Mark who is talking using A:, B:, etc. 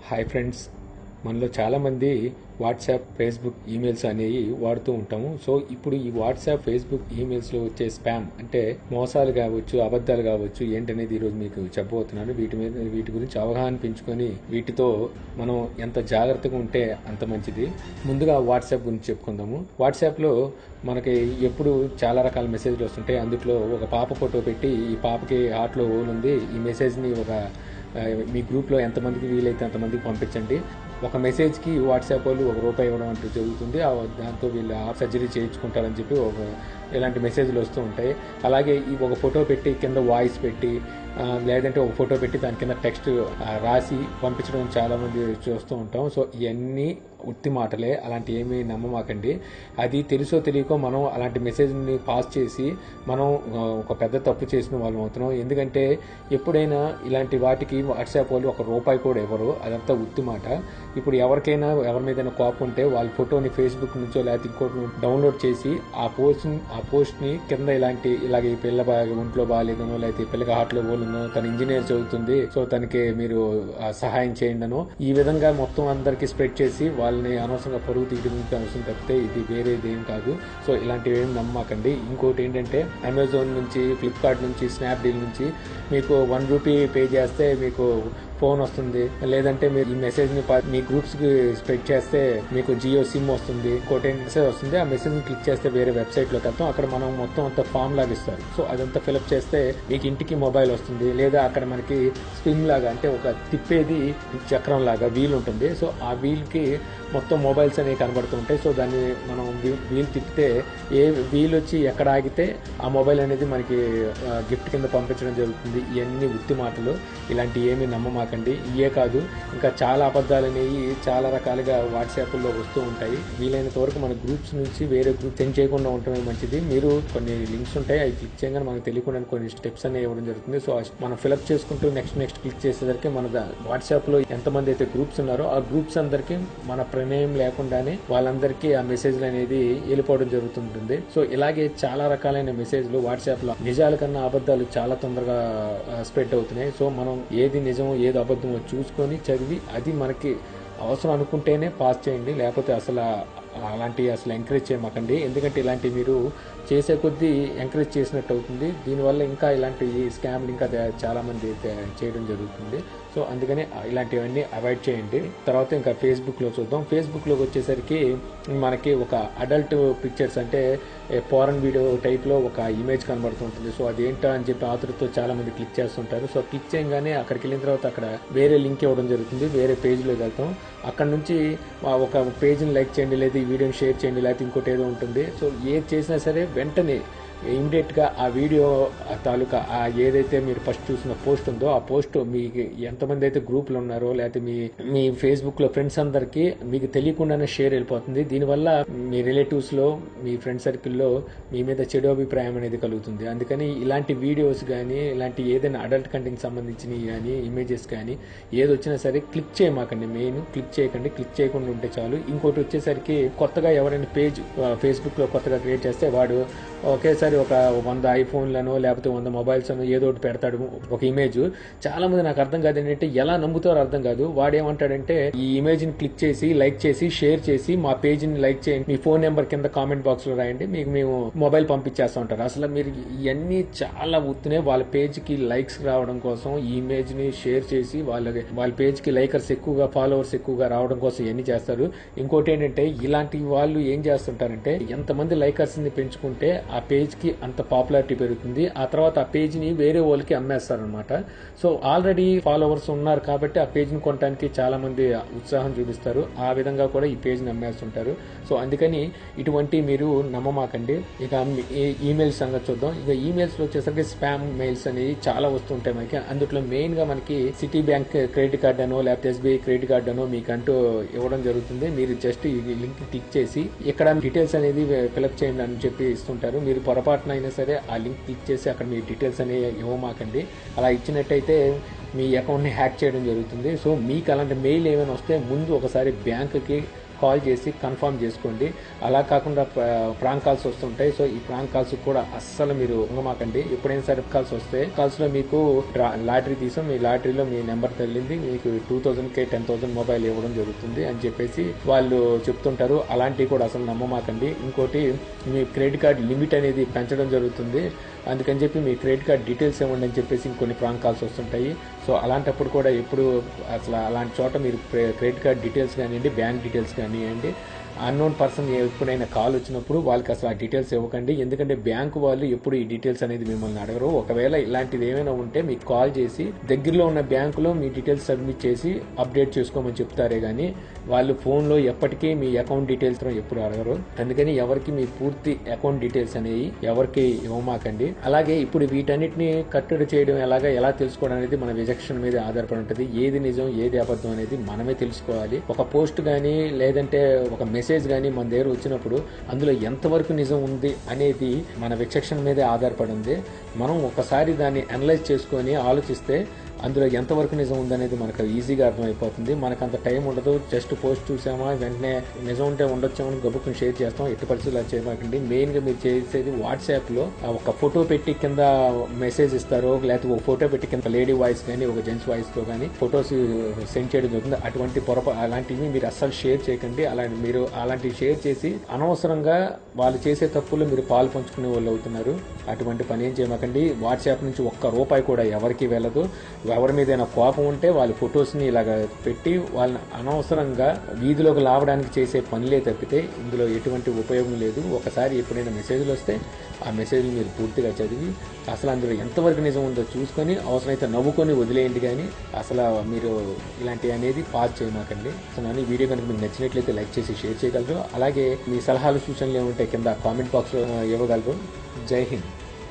A: Hi friends, మనలో చాలామంది WhatsApp, Facebook, emails అనేవి వాడుతూ ఉంటాము. సో ఇప్పుడు ఈ వాట్సాప్, ఫేస్బుక్, ఈమెయిల్స్లో వచ్చే స్పామ్ అంటే మోసాలు కావచ్చు, అబద్ధాలు కావచ్చు ఏంటనేది ఈరోజు మీకు చెప్పబోతున్నాను. వీటి గురించి అవగాహన పెంచుకొని వీటితో మనం ఎంత జాగ్రత్తగా ఉంటే అంత మంచిది. ముందుగా వాట్సాప్ గురించి చెప్పుకుందాము. వాట్సాప్లో మనకి ఎప్పుడు చాలా రకాల మెసేజ్లు వస్తుంటాయి. అందులో ఒక పాప ఫోటో పెట్టి ఈ పాపకి హార్ట్లో హోల్ ఉంది, ఈ మెసేజ్ని మీ గ్రూప్లో ఎంతమందికి వీలైతే అంతమందికి పంపించండి. ఒక మెసేజ్కి వాట్సాప్ వాళ్ళు ₹1 ఇవ్వడం అంటూ జరుగుతుంది. దాంతో వీళ్ళు సర్జరీ చేయించుకుంటారని చెప్పి ఇలాంటి మెసేజ్లు వస్తూ ఉంటాయి. అలాగే ఒక ఫోటో పెట్టి కింద వాయిస్ పెట్టి లేదంటే ఒక ఫోటో పెట్టి దాని కింద టెక్స్ట్ రాసి పంపించడం చాలామంది చూస్తూ ఉంటాం. సో ఇవన్నీ ఉత్తి మాటలే, అలాంటి ఏమీ నమ్మమాకండి. అది తెలుసో తెలియకో మనం అలాంటి మెసేజ్ని పాస్ చేసి మనం ఒక పెద్ద తప్పు చేసిన వాళ్ళం అవుతున్నాం. ఎందుకంటే ఎప్పుడైనా ఇలాంటి వాటికి వాట్సాప్ వాళ్ళు ₹1 కూడా ఇవ్వరు. అదంతా ఉత్తి మాట. ఇప్పుడు ఎవరికైనా ఎవరి మీదైనా కోపం ఉంటే వాళ్ళ ఫోటోని ఫేస్బుక్ నుంచో లేకపోతే ఇంకోటి డౌన్లోడ్ చేసి ఆ పోస్ట్ని కింద ఇలాగ ఈ పిల్ల ఒంట్లో బాగాలేదనో లేకపోతే ఈ పిల్లకి హార్ట్లో పోలిందనో, తన ఇంజనీర్ చదువుతుంది సో తనకి మీరు సహాయం చేయండినో ఈ విధంగా మొత్తం అందరికి స్ప్రెడ్ చేసి వాళ్ళని అనవసరంగా పరుగు తీయడం అవసరం తప్పితే ఇది వేరేది ఏం కాదు. సో ఇలాంటివి ఏం నమ్మకండి. ఇంకోటి ఏంటంటే అమెజాన్ నుంచి, ఫ్లిప్కార్ట్ నుంచి, స్నాప్డీల్ నుంచి మీకు ₹1 పే చేస్తే మీకు ఫోన్ వస్తుంది. లేదంటే మీరు ఈ మెసేజ్ని మీ గ్రూప్స్కి స్ప్రెడ్ చేస్తే మీకు జియో సిమ్ వస్తుంది. ఇంకోటి మెసేజ్ వస్తుంది. ఆ మెసేజ్ని క్లిక్ చేస్తే వేరే వెబ్సైట్లోకి వెళ్తాం. అక్కడ మనం మొత్తం అంతా ఫామ్ లాగా ఇస్తారు. సో అదంతా ఫిలప్ చేస్తే మీకు ఇంటికి మొబైల్ వస్తుంది. లేదా అక్కడ మనకి స్పిన్ లాగా అంటే ఒక తిప్పేది చక్రం లాగా వీల్ ఉంటుంది. సో ఆ వీల్కి మొత్తం మొబైల్స్ అనేవి కనబడుతూ ఉంటాయి. సో దాన్ని మనం వీల్ తిప్పితే ఏ వీల్ వచ్చి ఎక్కడ ఆగితే ఆ మొబైల్ అనేది మనకి గిఫ్ట్ కింద పంపించడం జరుగుతుంది. ఇవన్నీ ఉత్తి మాటలు, ఇలాంటి ఏమీ నమ్మమాకండి. ఇవే కాదు, ఇంకా చాలా అబద్ధాలు అనేవి చాలా రకాలుగా వాట్సాప్లో వస్తూ ఉంటాయి. వీలైనంత వరకు మన గ్రూప్స్ నుంచి వేరే గ్రూప్ సెండ్ చేయకుండా ఉండటమే మంచిది. మీరు కొన్ని లింక్స్ ఉంటాయి, అవి క్లిక్ చేయగానే మనకు తెలియకుండా కొన్ని స్టెప్స్ అనేవి ఇవ్వడం జరుగుతుంది. సో మనం ఫిలప్ చేసుకుంటూ నెక్స్ట్ క్లిక్ చేసేసరికి మన వాట్సాప్లో ఎంతమంది అయితే గ్రూప్స్ ఉన్నారో ఆ గ్రూప్స్ అందరికీ మన ప్రమేయం లేకుండానే వాళ్ళందరికీ ఆ మెసేజ్లు అనేది వెళ్ళిపోవడం జరుగుతుంటుంది. సో ఇలాగే చాలా రకాలైన మెసేజ్లు వాట్సాప్లో నిజాల కన్నా అబద్ధాలు చాలా తొందరగా స్ప్రెడ్ అవుతున్నాయి. సో మనం ఏది నిజం ఏది అబద్ధమో చూసుకొని చదివి అది మనకి అవసరం అనుకుంటేనే పాస్ చేయండి. లేకపోతే అలాంటివి ఎంకరేజ్ చేయమాకండి. ఎందుకంటే ఇలాంటివి మీరు చేసే కొద్దీ ఎంకరేజ్ చేసినట్టు అవుతుంది. దీనివల్ల ఇంకా ఇలాంటి స్కామ్లు ఇంకా చాలామంది చేయడం జరుగుతుంది. సో అందుకని ఇలాంటివన్నీ అవాయిడ్ చేయండి. తర్వాత ఇంకా ఫేస్బుక్లో చూద్దాం. ఫేస్బుక్లోకి వచ్చేసరికి మనకి ఒక అడల్ట్ పిక్చర్స్ అంటే ఫారెన్ వీడియో టైప్లో ఒక ఇమేజ్ కనబడుతుంటుంది. సో అదేంటో అని చెప్పి ఆతృతో చాలామంది క్లిక్ చేస్తుంటారు. సో క్లిక్ చేయగానే అక్కడికి వెళ్ళిన తర్వాత అక్కడ వేరే లింక్ ఇవ్వడం జరుగుతుంది. వేరే పేజ్లోకి వెళ్తాం. అక్కడ నుంచి ఒక పేజ్ని లైక్ చేయండి, లేదా ఈ వీడియోని షేర్ చేయండి, లేకపోతే ఇంకోటి ఏదో ఉంటుంది. సో ఏది చేసినా సరే వెంటనే ఇమీడియట్గా ఆ వీడియో తాలూకా ఏదైతే మీరు ఫస్ట్ చూసిన పోస్ట్ ఉందో ఆ పోస్ట్ మీకు ఎంతమంది అయితే గ్రూపులు ఉన్నారో లేకపోతే మీ ఫేస్బుక్లో ఫ్రెండ్స్ అందరికీ మీకు తెలియకుండానే షేర్ వెళ్ళిపోతుంది. దీనివల్ల మీ రిలేటివ్స్లో, మీ ఫ్రెండ్ సర్కిల్లో మీ మీద చెడు అభిప్రాయం అనేది కలుగుతుంది. అందుకని ఇలాంటి వీడియోస్ కానీ, ఇలాంటి ఏదైనా అడల్ట్ కంటెంట్ సంబంధించినవి కానీ, ఇమేజెస్ కానీ ఏది వచ్చినా సరే క్లిక్ చేయమాకండి. మెయిన్ క్లిక్ చేయకండి. క్లిక్ చేయకుండా ఉంటే చాలు. ఇంకోటి వచ్చేసరికి కొత్తగా ఎవరైనా పేజ్ ఫేస్బుక్లో కొత్తగా క్రియేట్ చేస్తే వాడు ఒకేసారి ఒక 100 ఐఫోన్లను లేకపోతే 100 మొబైల్స్ అని ఏదో ఒకటి పెడతాడు ఒక ఇమేజ్. చాలా మంది నాకు అర్థం కాదు ఏంటంటే ఎలా నమ్ముతారో అర్థం కాదు. వాడు ఏమంటాడంటే ఈ ఇమేజ్ ని క్లిక్ చేసి, లైక్ చేసి, షేర్ చేసి మా పేజ్ ని లైక్ చేయండి, మీ ఫోన్ నెంబర్ కింద కామెంట్ బాక్స్ లో రాయండి, మీకు మేము మొబైల్ పంపించేస్తూ ఉంటారు. అసలు మీరు ఇవన్నీ చాలా ఉత్తునే వాళ్ళ పేజ్ కి లైక్స్ రావడం కోసం ఈ ఇమేజ్ ని షేర్ చేసి వాళ్ళ పేజ్ కి లైకర్స్ ఎక్కువగా, ఫాలోవర్స్ ఎక్కువగా రావడం కోసం ఇవన్నీ చేస్తారు. ఇంకోటి ఏంటంటే ఇలాంటి వాళ్ళు ఏం చేస్తుంటారంటే ఎంతమంది లైకర్స్ ని పెంచుకుంటే ఆ పేజ్ కి అంత పాపులారిటీ పెరుగుతుంది. ఆ తర్వాత ఆ పేజ్ ని వేరే వాళ్ళకి అమ్మేస్తారనమాట. సో ఆల్రెడీ ఫాలోవర్స్ ఉన్నారు కాబట్టి ఆ పేజ్ ని కొనడానికి చాలా మంది ఉత్సాహం చూపిస్తారు. ఆ విధంగా కూడా ఈ పేజ్ ని అమ్మేస్తుంటారు. సో అందుకని ఇటువంటి మీరు నమ్మమాకండి. ఇక ఈమెయిల్స్ సంగతి చూద్దాం. ఇక ఈమెయిల్స్ లో వచ్చేసరికి స్పామ్ మెయిల్స్ అనేవి చాలా వస్తుంటాయి మనకి. అందులో మెయిన్ గా మనకి సిటీ బ్యాంక్ క్రెడిట్ కార్డ్ అనో లేకపోతే SBI క్రెడిట్ కార్డ్ అనో మీకంటూ ఇవ్వడం జరుగుతుంది. మీరు జస్ట్ ఈ లింక్ క్లిక్ చేసి ఇక్కడ డీటెయిల్స్ అనేది ఫిలప్ చేయండి అని చెప్పి ఇస్తుంటారు. మీరు పొరపాటున అయినా సరే ఆ లింక్ క్లిక్ చేసి అక్కడ మీ డీటెయిల్స్ అనేవి ఇవ్వమాకండి. అలా ఇచ్చినట్టయితే మీ అకౌంట్ని హ్యాక్ చేయడం జరుగుతుంది. సో మీకు అలాంటి మెయిల్ ఏమైనా వస్తే ముందు ఒకసారి బ్యాంకుకి కాల్ చేసి కన్ఫర్మ్ చేసుకోండి. అలా కాకుండా ప్రాంక్ కాల్స్ వస్తుంటాయి. సో ఈ ప్రాంక్ కాల్స్ కూడా అస్సలు మీరు మాకండి. ఎప్పుడైనా సరే కాల్స్ వస్తే కాల్స్ లో మీకు లాటరీ తీసాం, మీ లాటరీలో మీ నెంబర్ తగిలింది, మీకు 2000కి 10,000 మొబైల్ ఇవ్వడం జరుగుతుంది అని చెప్పేసి వాళ్ళు చెప్తుంటారు. అలాంటివి కూడా అసలు నమ్మమాకండి. ఇంకోటి, మీ క్రెడిట్ కార్డ్ లిమిట్ అనేది పెంచడం జరుగుతుంది, అందుకని చెప్పి మీ క్రెడిట్ కార్డ్ డీటెయిల్స్ ఇవ్వండి అని చెప్పేసి ఇంకొన్ని ప్రాంక్ కాల్స్ వస్తుంటాయి. సో అలాంటప్పుడు కూడా ఎప్పుడు అసలు అలాంటి చోట మీరు క్రెడిట్ కార్డ్ డీటెయిల్స్ కానివ్వండి, బ్యాంక్ డీటెయిల్స్ కానివ్వండి, అన్నోన్ పర్సన్ ఎప్పుడైనా కాల్ వచ్చినప్పుడు వాళ్ళకి అసలు ఆ డీటెయిల్స్ ఇవ్వకండి. ఎందుకంటే బ్యాంకు వాళ్ళు ఎప్పుడు ఈ డీటెయిల్స్ అనేది మిమ్మల్ని అడగరు. ఒకవేళ ఇలాంటిది ఏమైనా ఉంటే మీకు కాల్ చేసి దగ్గరలో ఉన్న బ్యాంకులో మీ డీటెయిల్స్ సబ్మిట్ చేసి అప్డేట్ చేసుకోమని చెప్తారే కానీ వాళ్ళు ఫోన్లో ఎప్పటికీ మీ అకౌంట్ డీటెయిల్స్ ఎప్పుడు అడగరు. అందుకని ఎవరికి మీ పూర్తి అకౌంట్ డీటెయిల్స్ అనేవి ఎవరికి ఇవ్వమాకండి. అలాగే ఇప్పుడు వీటన్నిటిని కట్టడి చేయడం ఎలా తెలుసుకోవడం అనేది మన విచక్షణ మీద ఆధారపడి ఉంటుంది. ఏది నిజం ఏది అబద్ధం అనేది మనమే తెలుసుకోవాలి. ఒక పోస్ట్ కానీ లేదంటే ఒక మెసేజ్ కానీ మన దగ్గర వచ్చినప్పుడు అందులో ఎంతవరకు నిజం ఉంది అనేది మన విచక్షణ మీదే ఆధారపడి ఉంది. మనం ఒకసారి దాన్ని అనలైజ్ చేసుకొని ఆలోచిస్తే అందులో ఎంతవరకు నిజం ఉందనేది మనకు ఈజీగా అర్థమైపోతుంది. మనకు అంత టైం ఉండదు. జస్ట్ పోస్ట్ చూసామా వెంటనే నిజం ఉంటే ఉండొచ్చామని గబుక్కుని షేర్ చేస్తాం. ఎట్టి పరిస్థితులు అది చేయమాకండి. మెయిన్గా మీరు చేసేది వాట్సాప్లో ఒక ఫోటో పెట్టి కింద మెసేజ్ ఇస్తారో, లేకపోతే ఒక ఫోటో పెట్టి కింద లేడీ వాయిస్ కానీ ఒక జెంట్స్ వాయిస్తో కానీ ఫొటోస్ సెండ్ చేయడం జరుగుతుంది. అటువంటి అలాంటివి మీరు అస్సలు షేర్ చేయకండి. మీరు అలాంటివి షేర్ చేసి అనవసరంగా వాళ్ళు చేసే తప్పులు మీరు పాలు పంచుకునే వాళ్ళు అవుతున్నారు. అటువంటి పని ఏం చేయమాకండి. వాట్సాప్ నుంచి ₹1 కూడా ఎవరికి వెళ్ళదు. ఎవరి మీదైనా కోపం ఉంటే వాళ్ళ ఫొటోస్ని ఇలాగ పెట్టి వాళ్ళని అనవసరంగా వీధిలోకి లావడానికి చేసే పనులే తప్పితే ఇందులో ఎటువంటి ఉపయోగం లేదు. ఒకసారి ఎప్పుడైనా మెసేజ్లు వస్తే ఆ మెసేజ్లు మీరు పూర్తిగా చదివి అసలు అందులో ఎంతవరకు నిజం ఉందో చూసుకొని అవసరమైతే నవ్వుకొని వదిలేయండి. కానీ అసలు మీరు ఇలాంటివి అనేది పాస్ చేయమాకండి. అసలు ఈ వీడియో కనుక మీకు నచ్చినట్లయితే లైక్ చేసి షేర్ చేయగలరు. అలాగే మీ సలహాలు సూచనలు ఏముంటే కింద కామెంట్ బాక్స్లో ఇవ్వగలరు. జై హింద్.